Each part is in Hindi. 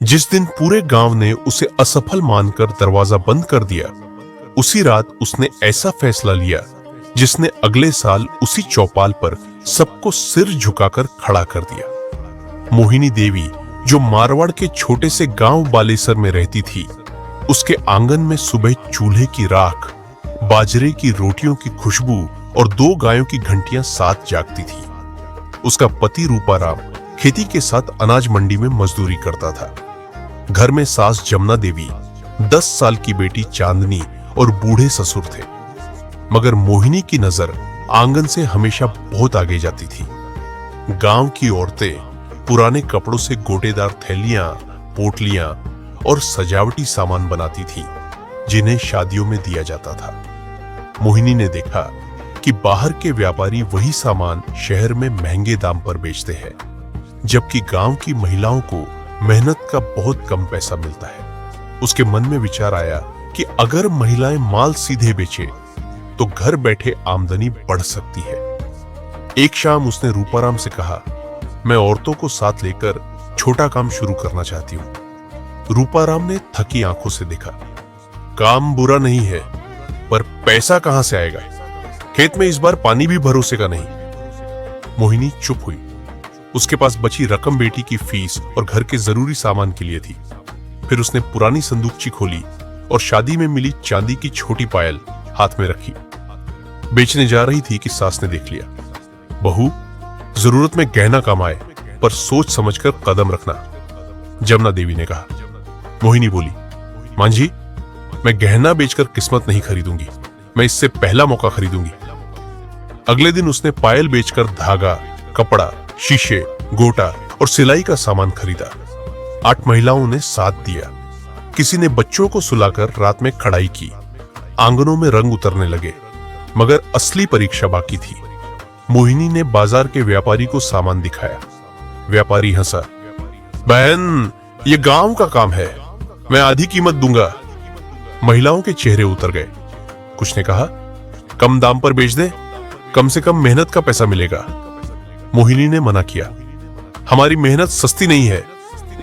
जिस दिन पूरे गांव ने उसे असफल मानकर दरवाजा बंद कर दिया, उसी रात उसने ऐसा फैसला लिया जिसने अगले साल उसी चौपाल पर सबको सिर झुकाकर खड़ा कर दिया। मोहिनी देवी, जो मारवाड़ के छोटे से गांव बालेसर में रहती थी, उसके आंगन में सुबह चूल्हे की राख, बाजरे की रोटियों की खुशबू और 2 गायों की घंटियां साथ जागती थी। उसका पति रूपाराम खेती के साथ अनाज मंडी में मजदूरी करता था। घर में सास जमुना देवी, 10 साल की बेटी चांदनी और बूढ़े ससुर थे। मगर मोहिनी की नजर आंगन से हमेशा बहुत आगे जाती थी। गांव की औरतें पुराने कपड़ों से गोटेदार थैलियां, पोटलियां और सजावटी सामान बनाती थी, जिन्हें शादियों में दिया जाता था। मोहिनी ने देखा कि बाहर के व्यापारी वही सामान शहर में महंगे दाम पर बेचते हैं, जबकि गांव की महिलाओं को मेहनत का बहुत कम पैसा मिलता है। उसके मन में विचार आया कि अगर महिलाएं माल सीधे बेचे तो घर बैठे आमदनी बढ़ सकती है। एक शाम उसने रूपाराम से कहा, मैं औरतों को साथ लेकर छोटा काम शुरू करना चाहती हूं। रूपाराम ने थकी आंखों से देखा, काम बुरा नहीं है, पर पैसा कहां से आएगा? खेत में इस बार पानी भी भरोसे का नहीं। मोहिनी चुप हुई। उसके पास बची रकम बेटी की फीस और घर के जरूरी सामान के लिए थी। फिर उसने पुरानी संदूकची खोली और शादी में मिली चांदी की छोटी पायल हाथ में रखी। बेचने जा रही थी कि सास ने देख लिया। बहू, जरूरत में गहना काम आए, पर सोच समझकर कदम रखना, जमुना देवी ने कहा। मोहिनी बोली, मां जी, मैं गहना बेचकर किस्मत नहीं खरीदूंगी, मैं इससे पहला मौका खरीदूंगी। अगले दिन उसने पायल बेचकर धागा, कपड़ा, शीशे, गोटा और सिलाई का सामान खरीदा। 8 महिलाओं ने साथ दिया। किसी ने बच्चों को सुलाकर रात में कढ़ाई की। आंगनों में रंग उतरने लगे, मगर असली परीक्षा बाकी थी। मोहिनी ने बाजार के व्यापारी को सामान दिखाया। व्यापारी हंसा, बहन, ये गांव का काम है, मैं आधी कीमत दूंगा। महिलाओं के चेहरे उतर गए। कुछ ने कहा, कम दाम पर बेच दे, कम से कम मेहनत का पैसा मिलेगा। मोहिनी ने मना किया, हमारी मेहनत सस्ती नहीं है,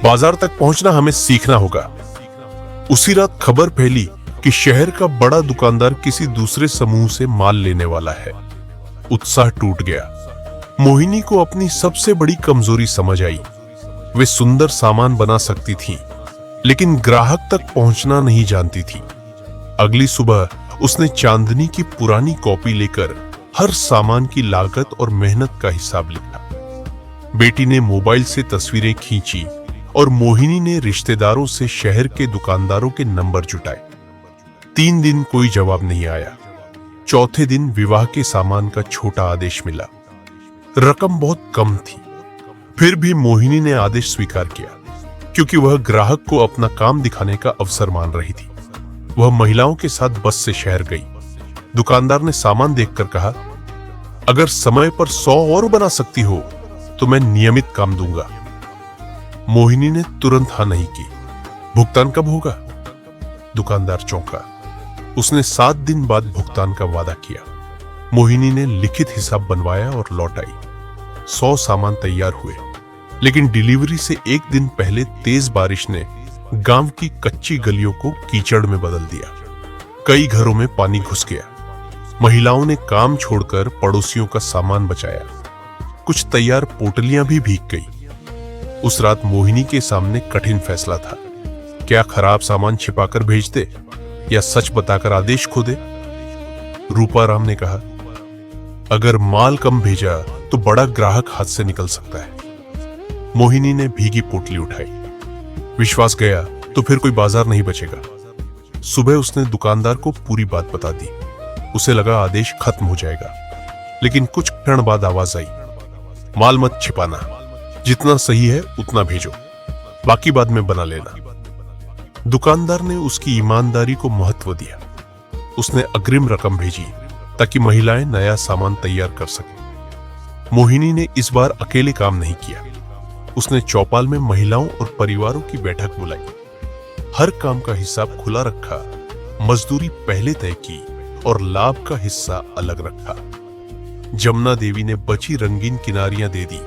बाजार तक पहुंचना हमें सीखना होगा। उसी रात खबर फैली कि शहर का बड़ा दुकानदार किसी दूसरे समूह से माल लेने वाला है। उत्साह टूट गया। मोहिनी को अपनी सबसे बड़ी कमजोरी समझ आई। वे सुंदर सामान बना सकती थीं, लेकिन ग्राहक तक पहुंचना नहीं जानती थी। अगली सुबह उसने चांदनी की पुरानी कॉपी लेकर हर सामान की लागत और मेहनत का हिसाब लिखा। बेटी ने मोबाइल से तस्वीरें खींची और मोहिनी ने रिश्तेदारों से शहर के दुकानदारों के नंबर जुटाए। 3 दिन कोई जवाब नहीं आया। चौथे दिन विवाह के सामान का छोटा आदेश मिला। रकम बहुत कम थी, फिर भी मोहिनी ने आदेश स्वीकार किया, क्योंकि वह ग्राहक को अपना काम दिखाने का अवसर मान रही थी। वह महिलाओं के साथ बस से शहर गई। दुकानदार ने सामान देखकर कहा, अगर समय पर 100 और बना सकती हो तो मैं नियमित काम दूंगा। मोहिनी ने तुरंत हाँ नहीं की। भुगतान कब होगा? दुकानदार चौंका। उसने 7 दिन बाद भुगतान का वादा किया। मोहिनी ने लिखित हिसाब बनवाया और लौट आई। 100 सामान तैयार हुए, लेकिन डिलीवरी से 1 दिन पहले तेज बारिश ने गांव की कच्ची गलियों को कीचड़ में बदल दिया। कई घरों में पानी घुस गया। महिलाओं ने काम छोड़कर पड़ोसियों का सामान बचाया। कुछ तैयार पोटलियां भी भीग गई। उस रात मोहिनी के सामने कठिन फैसला था। क्या खराब सामान छिपाकर भेज दे या सच बताकर आदेश खो दे? रूपाराम ने कहा, अगर माल कम भेजा तो बड़ा ग्राहक हाथ से निकल सकता है। मोहिनी ने भीगी पोटली उठाई। विश्वास गया तो फिर कोई बाजार नहीं बचेगा। सुबह उसने दुकानदार को पूरी बात बता दी। उसे लगा आदेश खत्म हो जाएगा, लेकिन कुछ क्षण बाद आवाज आई, माल मत छिपाना, जितना सही है उतना भेजो, बाकी बाद में बना लेना। दुकानदार ने उसकी ईमानदारी को महत्व दिया। उसने अग्रिम रकम भेजी ताकि महिलाएं नया सामान तैयार कर सकें। मोहिनी ने इस बार अकेले काम नहीं किया। उसने चौपाल में महिलाओं और परिवारों की बैठक बुलाई। हर काम का हिसाब खुला रखा, मजदूरी पहले तय की और लाभ का हिस्सा अलग रखा। जमुना देवी ने बची रंगीन किनारियां दे दी।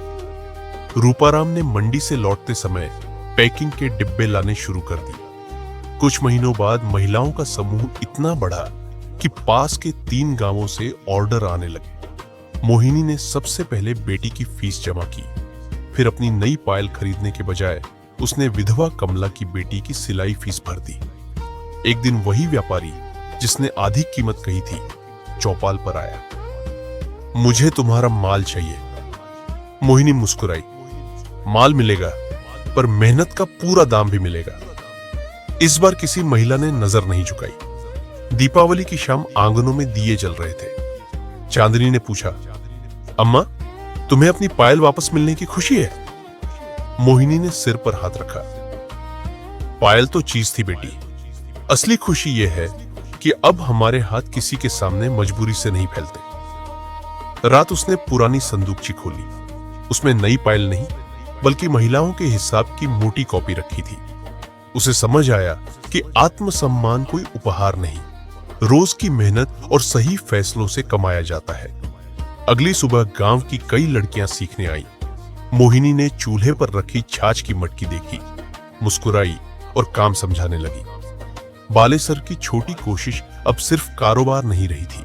रूपाराम ने मंडी से लौटते समय पैकिंग के डिब्बे लाने शुरू कर दिए। कुछ महीनों बाद महिलाओं का समूह इतना बढ़ा कि पास के 3 गांवों से ऑर्डर आने लगे। मोहिनी ने सबसे पहले बेटी की फीस जमा की, फिर अपनी नई पायल खरीदने के बजाय उसने विधवा कमला की बेटी की सिलाई फीस भर दी। एक दिन वही व्यापारी जिसने आधी कीमत कही थी चौपाल पर आया। मुझे तुम्हारा माल चाहिए। मोहिनी मुस्कुराई। माल मिलेगा, पर मेहनत का पूरा दाम भी मिलेगा। इस बार किसी महिला ने नजर नहीं झुकाई। दीपावली की शाम आंगनों में दिए जल रहे थे। चांदनी ने पूछा, अम्मा, तुम्हें अपनी पायल वापस मिलने की खुशी है? मोहिनी ने सिर पर हाथ रखा। पायल तो चीज थी बेटी, असली खुशी यह है कि अब हमारे हाथ किसी के सामने मजबूरी से नहीं फैलते। रात उसने पुरानी संदूकची खोली। उसमें नई पायल नहीं, बल्कि महिलाओं के हिसाब की मोटी कॉपी रखी थी। उसे समझ आया कि आत्मसम्मान कोई उपहार नहीं, रोज की मेहनत और सही फैसलों से कमाया जाता है। अगली सुबह गांव की कई लड़कियां सीखने आईं। मोहिनी ने चूल्हे पर रखी छाछ की मटकी देखी, मुस्कुराई और काम समझाने लगी। बालेसर की छोटी कोशिश अब सिर्फ कारोबार नहीं रही थी,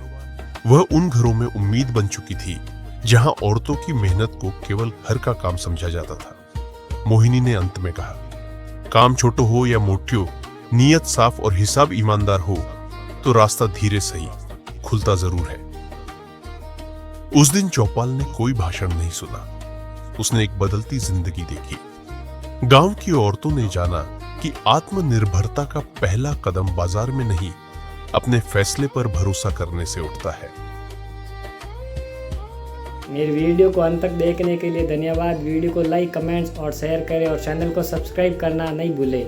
वह उन घरों में उम्मीद बन चुकी थी जहां औरतों की मेहनत को केवल घर का काम समझा जाता था। मोहिनी ने अंत में कहा, काम छोटो हो या मोटियो, नियत साफ और हिसाब ईमानदार हो तो रास्ता धीरे सही खुलता जरूर है। उस दिन चौपाल ने कोई भाषण नहीं सुना। उसने एक बदलती जिंदगी देखी। गांव की औरतों ने जाना कि आत्मनिर्भरता का पहला कदम बाजार में नहीं, अपने फैसले पर भरोसा करने से उठता है। मेरी वीडियो को अंत तक देखने के लिए धन्यवाद। वीडियो को लाइक, कमेंट्स और शेयर करें और चैनल को सब्सक्राइब करना नहीं भूलें।